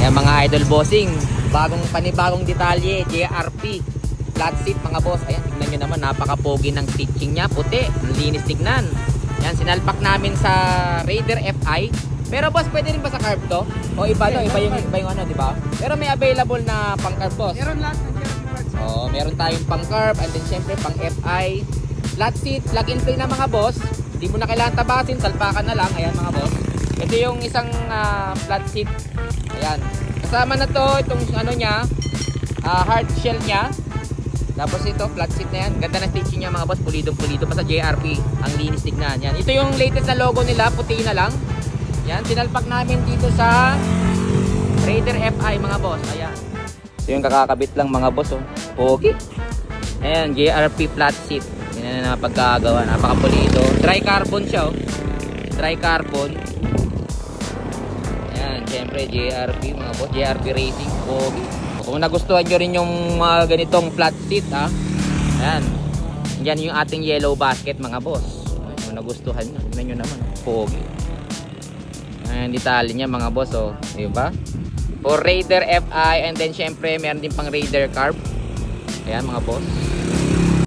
Ayan mga idol bossing, panibagong detalye, JRP flat seat mga boss. Ayan, tignan nyo naman, napaka-pogi ng stitching niya, puti, ang linis tignan. Ayan, sinalpak namin sa Raider FI. Pero boss, pwede rin ba sa carb to? O iba to, iba yung ano, di ba? Pero may available na pang carb boss. Meron lahat ng JRP parts. Oh, meron tayong pang carb and then syempre pang FI. Flat seat, plug and play na mga boss. Hindi mo na kailangan tabasin, salpakan na lang. Ayan mga boss. Ito yung isang flat seat. Ayan. Kasama na to itong ano niya, hard shell niya. Tapos ito, flat seat na yan. Ganda ng stitching niya mga boss, pulidong-pulido pa sa JRP. Ang linis tignan yan. Ito yung latest na logo nila, puti na lang. Yan, sinalpak namin dito sa Raider FI mga boss. Ayan. Ito yung kakakabit lang mga boss, oh. Pogi. Ayan, JRP flat seat. Yan na pagkagawa, napakapulido. Dry carbon siya, oh. Dry carbon. Ayan, syempre JRP mga boss, JRP Racing, pogi. Kung nagustuhan nyo rin yung mga ganitong flat seat, ayan, yan yung ating yellow basket mga boss. Kung nagustuhan nyo, tignan nyo naman, pogi. Ayan, detalye niya mga boss, oh, diba? For Raider FI, and then syempre meron din pang Raider carb. Ayan mga boss.